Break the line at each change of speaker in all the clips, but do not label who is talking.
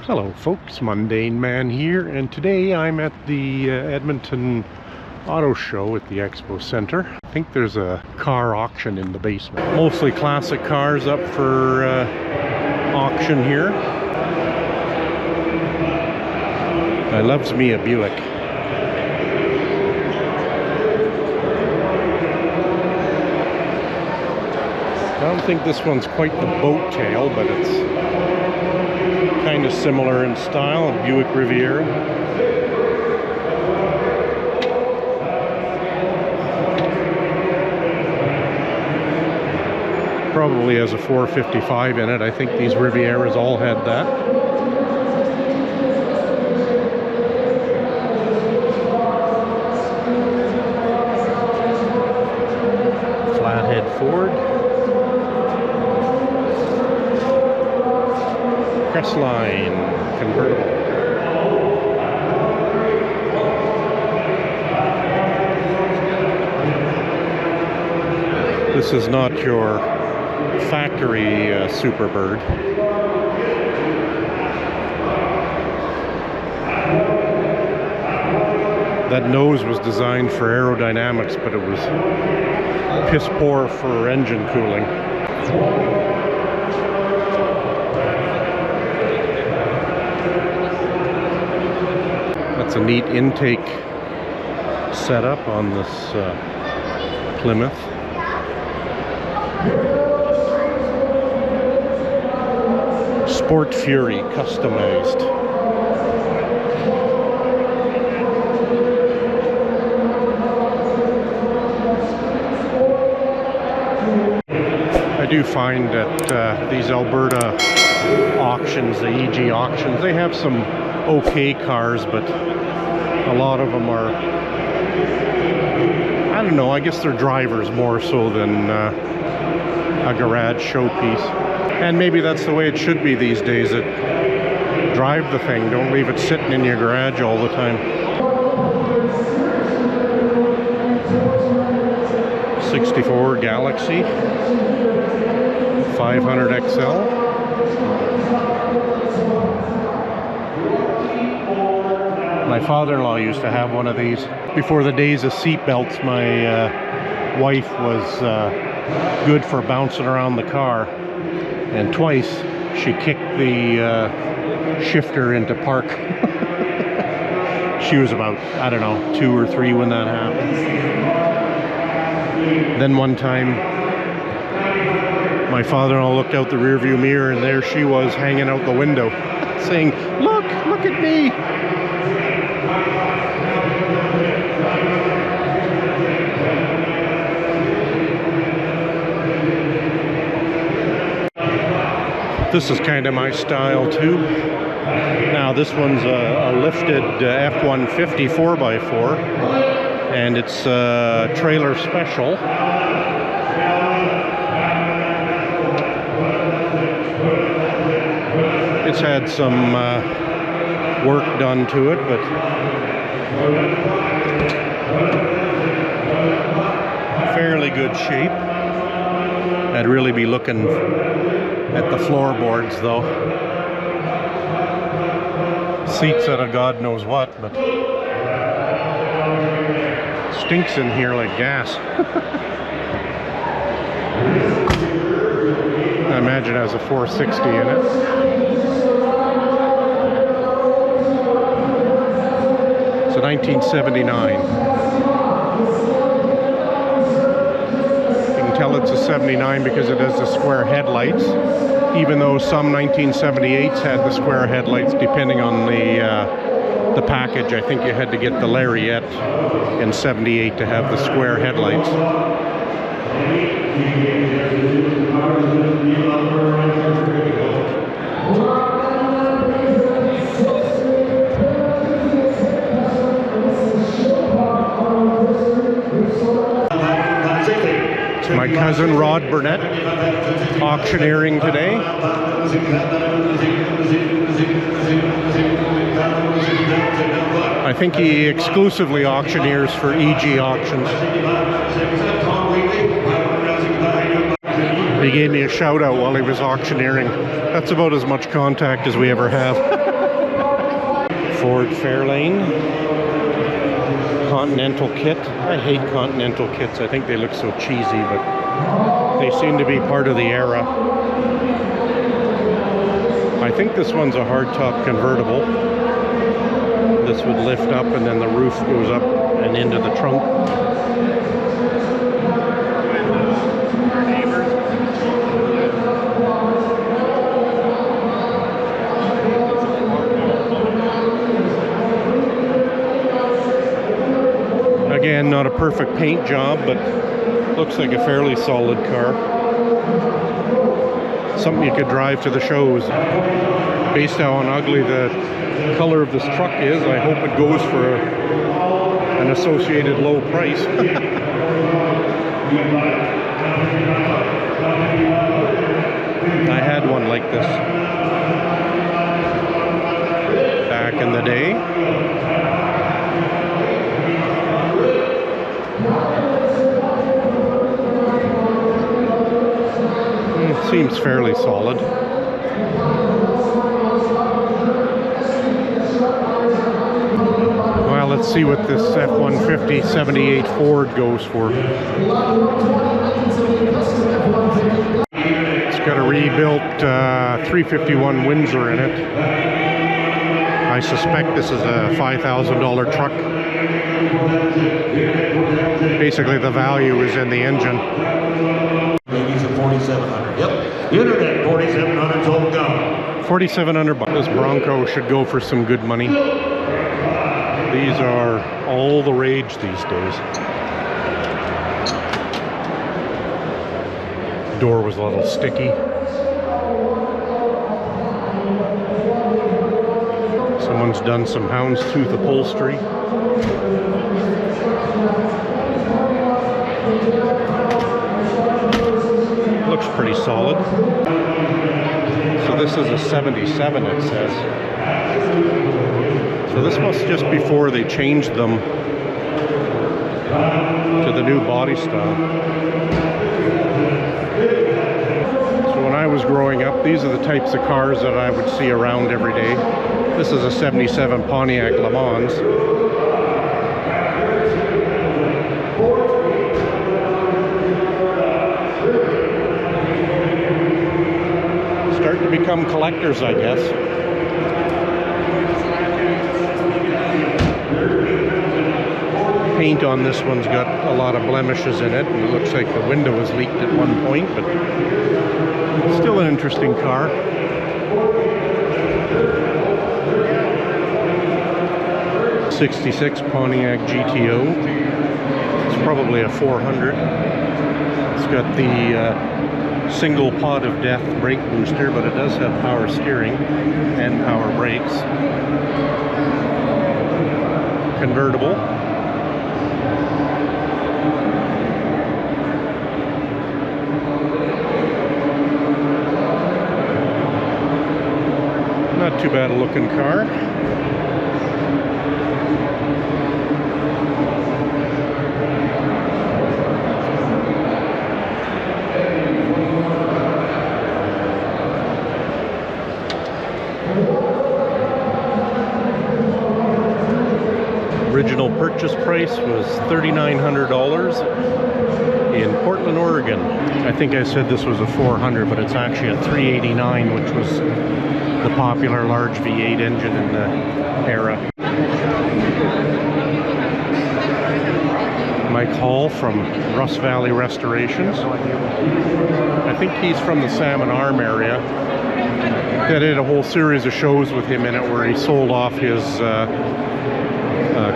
Hello folks, Mundane Man here, and today I'm at the Edmonton Auto Show at the Expo Center. I think there's a car auction in the basement. Mostly classic cars up for auction here. I loves me a Buick. I don't think this one's quite the boat tail, but it's kind of similar in style, a Buick Riviera. Probably has a 455 in it. I think these Rivieras all had that. Flathead Ford. Crestline Convertible. This is not your factory Superbird. That nose was designed for aerodynamics, but it was piss poor for engine cooling. That's a neat intake setup on this Plymouth. Sport Fury customized. I do find that these Alberta auctions, the EG auctions, they have some okay cars, but a lot of them are, I don't know, I guess they're drivers more so than a garage showpiece. And maybe that's the way it should be these days. Drive the thing, don't leave it sitting in your garage all the time. 64 Galaxie 500 XL. My father-in-law used to have one of these. Before the days of seat belts, my wife was good for bouncing around the car, and twice she kicked the shifter into park. She was about, I don't know, 2 or 3 when that happened. Then one time my father-in-law looked out the rearview mirror, and there she was hanging out the window saying, look at me. This is kind of my style too. Now this one's a lifted F-150 4x4, and it's trailer special. It's had some work done to it, but fairly good shape. I'd really be looking at the floorboards though. Seats out of God knows what, but stinks in here like gas. I imagine it has a 460 in it. It's a 1979. Tell it's a 79 because it has the square headlights, even though some 1978s had the square headlights depending on the package. I think you had to get the Lariat in 78 to have the square headlights. My cousin Rod Burnett auctioneering today. I think he exclusively auctioneers for EG auctions. He gave me a shout out while he was auctioneering. That's about as much contact as we ever have. Ford Fairlane. Continental kit. I hate Continental kits. I think they look so cheesy, but they seem to be part of the era. I think this one's a hardtop convertible. This would lift up and then the roof goes up and into the trunk. Again, not a perfect paint job, but looks like a fairly solid car. Something you could drive to the shows. Based on how ugly the color of this truck is, I hope it goes for an associated low price. I had one like this back in the day. Seems fairly solid. Well, let's see what this F-150 78 Ford goes for. It's got a rebuilt 351 Windsor in it. I suspect this is a $5,000 truck. Basically, the value is in the engine.
Ladies at 4,700. Yep. Internet 4,700 total gone.
4,700 bucks. This Bronco should go for some good money. These are all the rage these days. Door was a little sticky. Someone's done some houndstooth upholstery. Looks pretty solid. So this is a 77, it says. So this must just before they changed them to the new body style. So when I was growing up, these are the types of cars that I would see around every day. This is a 77 Pontiac Le Mans. Starting to become collectors, I guess. Paint on this one's got a lot of blemishes in it, and it looks like the window was leaked at one point, but still an interesting car. '66 Pontiac GTO. It's probably a 400. It's got the single pot of death brake booster, but it does have power steering and power brakes. Convertible. Not too bad a looking car. Original purchase price was $3,900 in Portland, Oregon. I think I said this was a 400, but it's actually a 389, which was the popular large V8 engine in the era. Mike Hall from Russ Valley Restorations. I think he's from the Salmon Arm area. I did a whole series of shows with him in it where he sold off his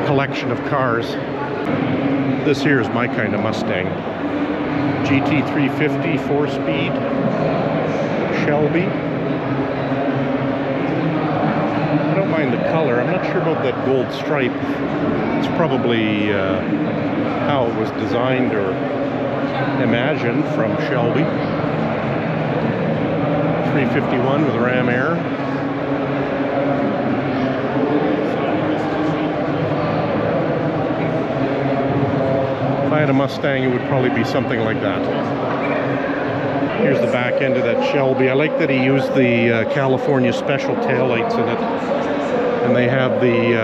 collection of cars. This here is my kind of Mustang. GT350 4-speed Shelby. I don't mind the color. I'm not sure about that gold stripe. It's probably how it was designed or imagined from Shelby. 351 with Ram Air. If I had a Mustang, it would probably be something like that. Here's the back end of that Shelby. I like that he used the California special taillights in it. And they have the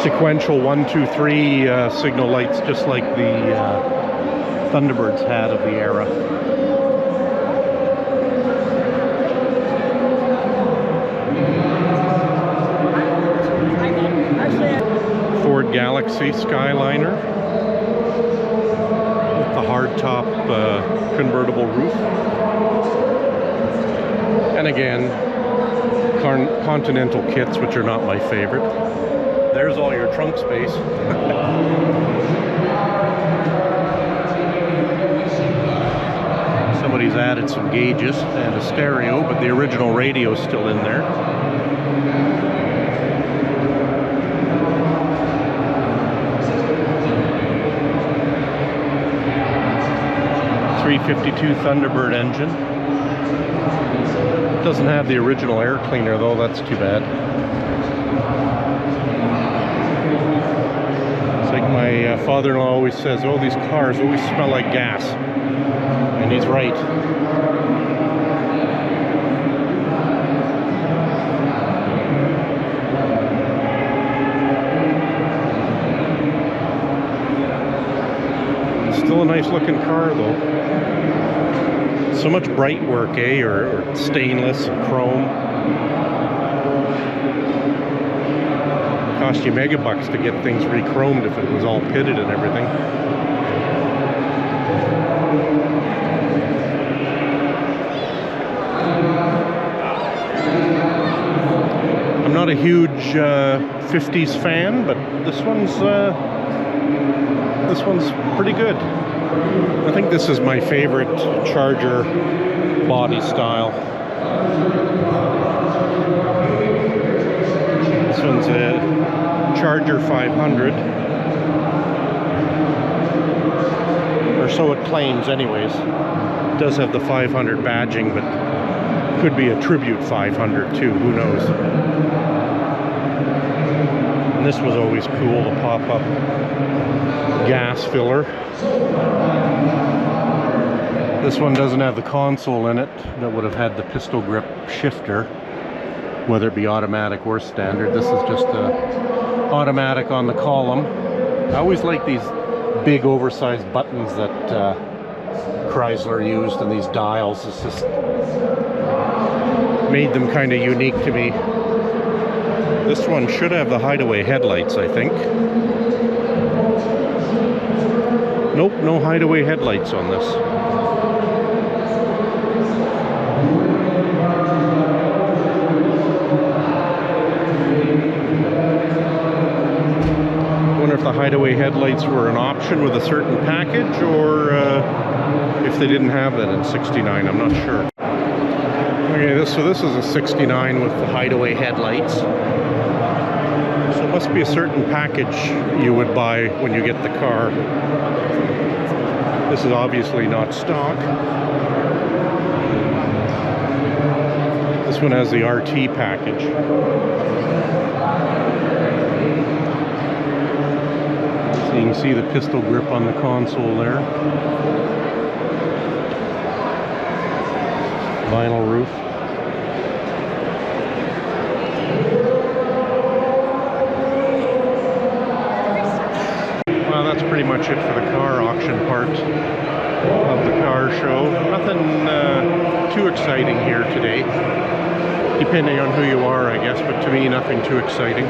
sequential 1, 2, 3 signal lights, just like the Thunderbirds had of the era. Ford Galaxie Skyliner with the hardtop convertible roof. And again, Continental kits, which are not my favorite. There's all your trunk space. Somebody's added some gauges and a stereo, but the original radio is still in there. .352 Thunderbird engine. Doesn't have the original air cleaner though, that's too bad. It's like my father-in-law always says, oh, these cars always smell like gas. And he's right. Still a nice looking car though. So much bright work, eh? Or stainless and chrome. Cost you megabucks to get things re-chromed if it was all pitted and everything. I'm not a huge 50s fan, but this one's pretty good. I think this is my favorite Charger body style. This one's a Charger 500. Or so it claims anyways. It does have the 500 badging, but could be a Tribute 500 too, who knows. And this was always cool, the pop-up gas filler. This one doesn't have the console in it. That would have had the pistol grip shifter, whether it be automatic or standard. This is just automatic on the column. I always like these big oversized buttons that Chrysler used, and these dials. It's just made them kind of unique to me. This one should have the hideaway headlights, I think. Nope, no hideaway headlights on this. I wonder if the hideaway headlights were an option with a certain package, or if they didn't have that in '69, I'm not sure. Okay, so this is a '69 with the hideaway headlights. So it must be a certain package you would buy when you get the car. This is obviously not stock. This one has the RT package. So you can see the pistol grip on the console there. Vinyl roof. Well, that's pretty much it for the car auction part of the car show. Nothing too exciting here today, depending on who you are, I guess, but to me, nothing too exciting.